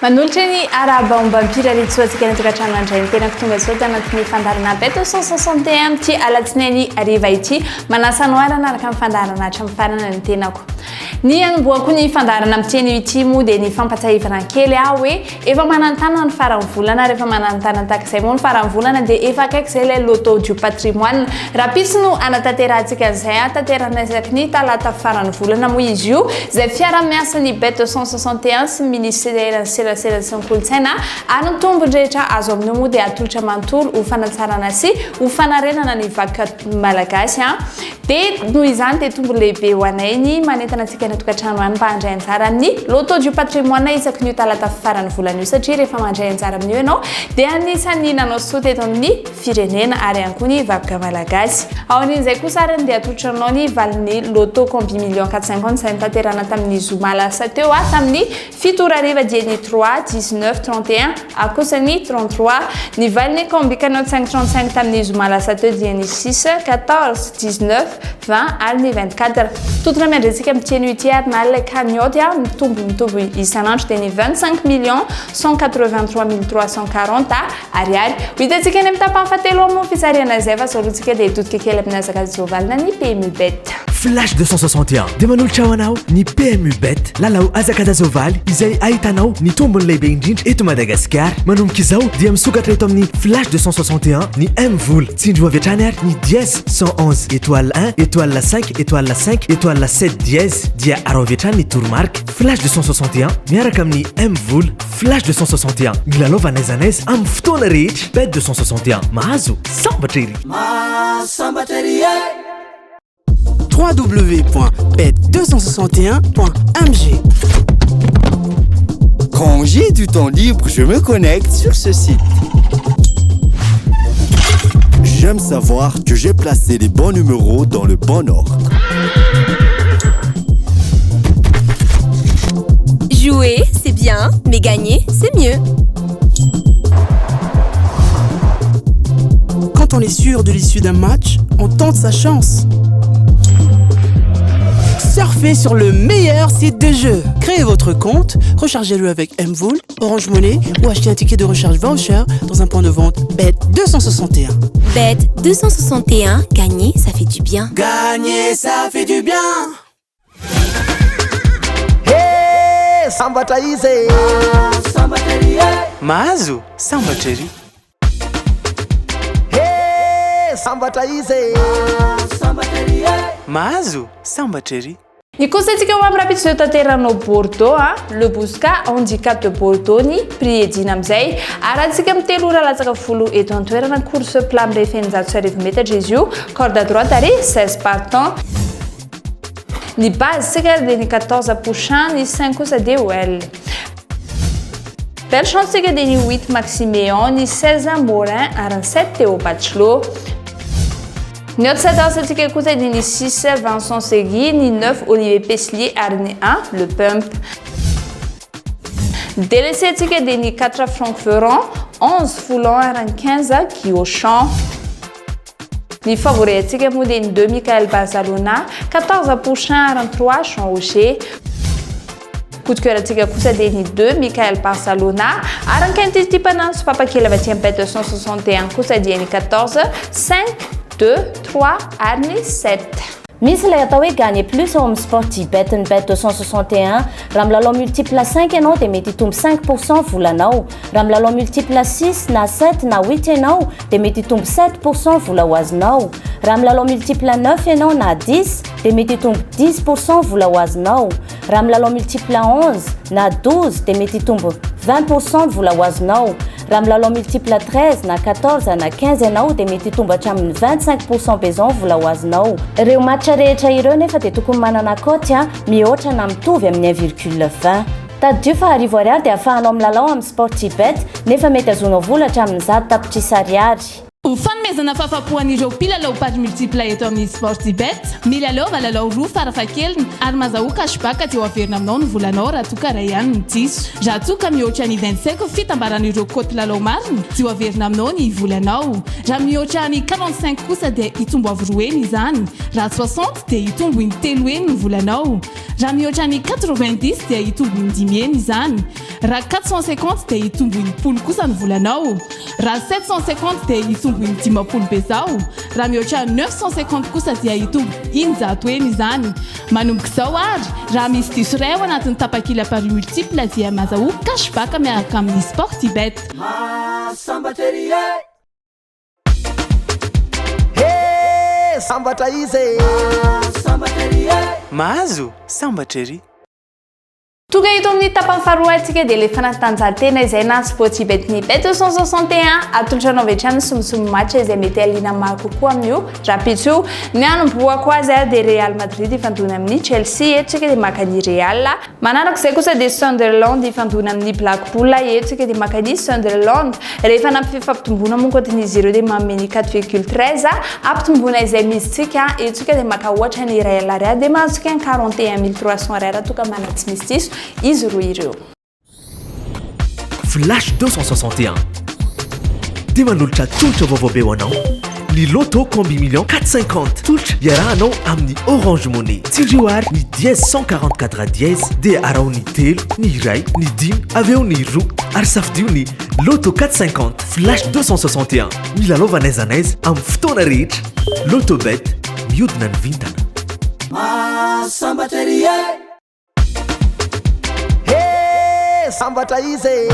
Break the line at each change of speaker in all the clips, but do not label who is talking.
Manolotra ny arabambampiraritsoatsika ny tokantrano andray ny tenako tonga zao tanatin'ny fandarana bet 161 amty alatsinainy ariva ity manasano arana araka amin'ny fandarana hatramin'ny farana ny tenako ny anomboako ny fandarana amitiany ity moa dia ny fampatsahivana kely aho hoe efa manantana ny farany volana rehefa manantana takizay moa ny farany volana dia efa akaiky zay ilay loto du patrimoine raha pisy no anatanterantsika an'izay tanteranaisaka ny talata farany volana moa izy io zay fiara-miasa ny bet 161 sy ministère serasera sy ny kolotsaina ary ny tombon-drehetra azo amin'io moa dia atolotra manontolo ho fanatsarana sy ho fanarenana ny vakoka malagasy dia noho izany dia tombo lehibe ho anay ny manentana antsika ny tokantrano any mba handray anjara amin'ny loto du patrimoine isaky ny talata farany volana io satria rehefa mandray anjara amin'io ianao dia anisany nanao soa teto amin'ny firenena ary ihany koa ny vakoka malagasy ao an'izay kosa arany dia atolotra anao ny valin'ny loto combi million 455 tanterana tamin'ny zoma lasa teo tamin'ny fitorariva dia ny 3 19 31 akosany 33 ny valin'ny combi canot 535 tamin'ny zoma lasa teo dia ny 6 14 19 20 ary ny 24 totona miandrentsika amitiany ity ary na ilay cagnotte mitombo isanandro dia ny 25 millions 183 340 ariary hitantsika any amin'ny tapany fahatelo amin'ny fisariana izay fa solotsika dia hitodika kely amin'ny azakady zovalina ny PMU bet
Flash 261 dia manolotra ho anao ny PMU bet lalao azakada zovaly izay ahitanao ny tombony lehibe indrindra eto Madagasikara manomboka izao dia misokatra eto amin'ny Flash 261 ny M-Vol tsindro avy hatrany ary ny dièse 111 étoile 1 étoile 5 étoile 5 étoile 7 dièse dia aro avy hatrany ny tourmarque Flash 261 miaraka amin'ny M-Vol Flash 261 milalova n'aiza n'aiza amin'ny fotoana rehetra bet 261 mahazo sambatra ery
www.bet261.mg.
Quand j'ai du temps libre, je me connecte sur ce site. J'aime savoir que j'ai placé les bons numéros dans le bon ordre.
Jouer, c'est bien, mais gagner, c'est mieux.
Quand on est sûr de l'issue d'un match, on tente sa chance. Surfez sur le meilleur site de jeu. Créez votre compte, rechargez-le avec M-Vol, Orange Money ou achetez un ticket de recharge voucher dans un point de vente Bet 261.
Bet 261, gagner, ça fait du bien.
Gagner, ça fait du bien.
Hey, sambatra izy.
Sambateri. Mahazo, sambateri.
Hey, sambatra izy.
Sambateri. Mahazo, sambateri.
Ny kosantsika ho amin'ny rapidité tanteranao Bordeaux le Bosca handicap de Bordeaux ny prix edina amin'izay arantsika amin'ny telo ora latsaka folo eto an-toerana course plat amin'ny fenjato sy arivo metatra izy io corde à droite ary 16 partants ny base sika dia ny 14 prochain ny 5 kosa dia well belle chance sika dia ny 8 Maximéon ny 16 Morin ary ny 7 Théo Bachelot ny autre 7 antsika kosa dia ny 6 Vincent Segui ny 9 Olivier Peslier ary ny 1 Le Pump délaissé antsika dia ny 4 Franck Ferrand 11 Foulon ary ny 15 Guy Auchan ny favori antsika moa dia ny 2 Michael Barcelona 14 prochain ary ny 3 Jean Auger coup de cœur antsika kosa dia ny 2 Michael Barcelona ary ny 15 tipana sy papakely avy aty amin'ny bet 261 kosa dia ny 14 5 2, 3 ary ny 7
misy ilay atao hoe gagner plus ao amin'ny sportibet ny bet 261 raha milalao multiple 5 ianao dia mety hitombo 5% volanao raha milalao multiple 6 na 7 na 8 ianao dia mety hitombo 7% vola ho azonao raha milalao multiple 9 ianao na 10 dia mety hitombo 10% vola ho azonao raha milalao multiple 11 na 12 dia mety hitombo 20% vola ho azonao raha milalao multiple 13 na 14 na 15 ianao dia mety hitombo hatramin'ny 25% bezon vola ho azonao ireo matcha rehetra ireo nefa dia tokony manana koty mihoatra na mitovy amin'ny 1,20 taddio fa arivo ariary dia ahafahanao milalao amin'ny sportibet nefa mety azonao vola hatramin'ny 10 tapitrisa ariary
Ho fanomezana fahafapoan'ireo mpilalao page multiple eto amin'ny Sportybet. Milalao lalao roa farafahakeliny ary mazahoaka cashback aty averina aminao ny volanao raha toa ray ihany ny diso. Raha toa mihoatra ny 25 fitambaran'ireo koty lalao mariny dia averina aminao ny volanao. Raha mihoatra ny 45 kosa dia hitombo avy 2 izany. Raha 60 dia hitombo ny 3 ny volanao. Raha mihoatra ny 90 dia hitombo ny 10 izany. Raha 450 dia hitombo ny 10 kosa ny volanao. Raha 750 dia hitombo ny 10 bezao. Raha mihoatra 950 kosa dia hitombo ny izany. Manomboka izao ary raha misy diso ray ao anatin'ny tapakila pari multiple dia mazahoaka cashback miaraka amin'ny Sportybet.
Sambatra izy
mahazo sambatra ery.
Toga ito amin'ny tapany faharoa antsika dia le fanatanjahantena izay na Sportybet ny Bet 261 atolotra anao vetrany somosomo match izay mety aliana maro kokoa amin'io rapitso ny anomboako azy dia Real Madrid ifandona amin'ny Chelsea etsika dia makany Real manaraka izay kosa dia Sunderland ifandona amin'ny Blackpool etsika dia makany Sunderland rehefa nampy fifampitombona moa koatin'izy ireo dia mameny 4,13 ampitombona izay misy tsika etsika dia maka ohatra ny Real dia mahazoka 41 300 toka manatsy misy diso izy roa ireo.
Flash 261 dia manolotra tolotra vaovao be ho anao ny loto combi million 450 tolotra iarahanao amin'ny Orange Money tsindrio ary ny 144 dièse dia arao ny 3 ny 1 ny 10 avy eo ny 2 ary safidio ny loto 450 Flash 261 milalovanaiza naiza amin'ny fotoana rehetra. Lotobet mihodina ny vintana.
Sambatra izy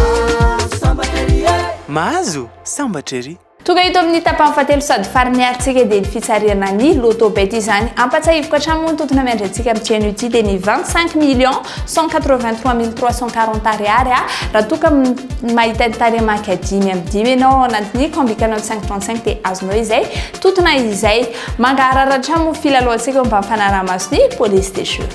mahazo sambatra ery.
Toga ito amin'ny tapany fahatelo sady farany aritsika dia ny fitsariana ny Lotobet izany ampatsahivoka hatramin'ny totona miandrantsika amin'ny tsena ity dia ny 25 183 340 ariary raha toka mahita ny taremaka 5 ianao anatin'ny combicanao 535 dia azonao izay totona izay mangarara hatramin'ny filalohantsika mba fanarahamaso ny police station.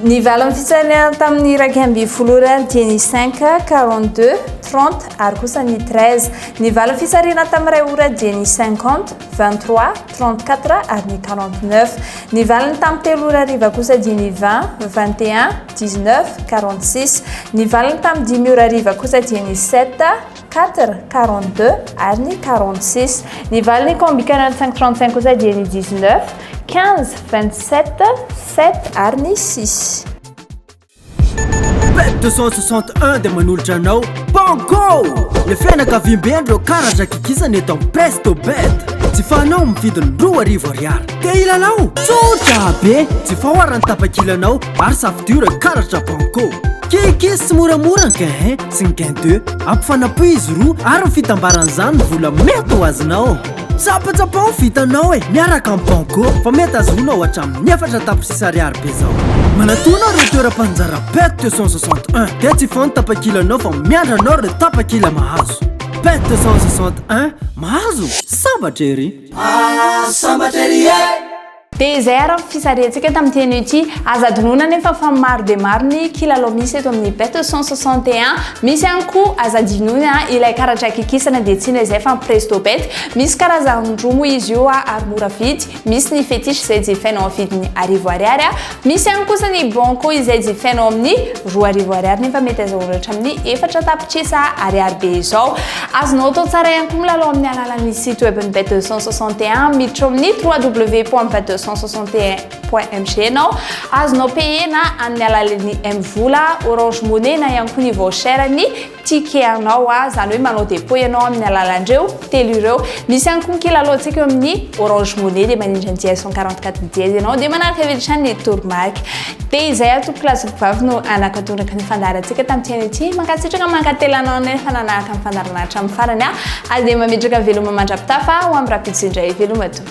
Ny valany fitsariana tamin'ny iraky amby folora dia ny 5 42 30 ary kosa ny 13. Ny valany fitsariana tamin'ny ray ora dia ny 50 23 34 ary ny 49. Ny valany tamin'ny telo ora ariva kosa dia ny 20 21 19 46. Ny valany tamin'ny 10 ora ariva kosa dia ny 7 4 42 ary ny 46. Ny valany combicanao 535 kosa dia ny 19 15 27 7 ary ny 6.
Bet 261 dia manolotra anao bango le fianakaviam-beandreo karatra kikisana eto amin'ny Presto Bet tsy fanao mifidiny 2 ariary dia ilalao tsotra be tsy fahoarany tapakilanao ary safidio ireo karatra bango kikisy sy moramora ny gain sy ny gain 2 ampifanapo izy roa ary fitambaran'izany vola mety ho azinao tsapatsapao vitanao miaraka amin'ny bango fa mety azonao hatramin'ny 4 tapitrisa ariary be zao manatona ireo toeram-panjara Bet 261 dia tsy fano tapakilanao fa miandranao ireo tapakila mahazo. Bet 261 mahazo sambatra ery.
Sambatra ery
dia izay ary fisariantsika tamin'ny teny ity azadinona nefa fa maro dia maro ny kilalao misy eto amin'ny Bet 161 misy ihany koa azadinona ilay karatra kikisana dia tsina izay fa Presto Bet misy karazany roa moa izy io ary mora vidy misy ny fetisy izay jifainao amin'ny vidiny arivo ariary misy ihany kosa ny banco izay jifainao amin'ny 2 arivo ariary nefa mety azahoana hatramin'ny 4 tapitrisa ariary be izao. Azonao atao tsara ihany koa milalao amin'ny alalan'ny site web ny Bet 261 miditra amin'ny www.bet261.mg nao azonao paye na amin'ny alalan'ny M-vola Orange Money na ihany koa ny voucher ny ticket anao zany hoe manao dépôt ianao amin'ny alalandreo telo ireo. Misy ihany koa kilalao-tsika eo amin'ny Orange Money dia manindra ny 144 dièse ianao dia manaraka avitrany ny tourmark. Dia izay atoko lasoko vavy no anakatondraka ny fandarantsika tamin'ny teny ity mankasitraka mankatelanao nefa nanaraka amin'ny fandarana hatramin'ny farany ary dia mametraka veloma mandrapitafa ho amin'ny rapiditsy indray veloma to.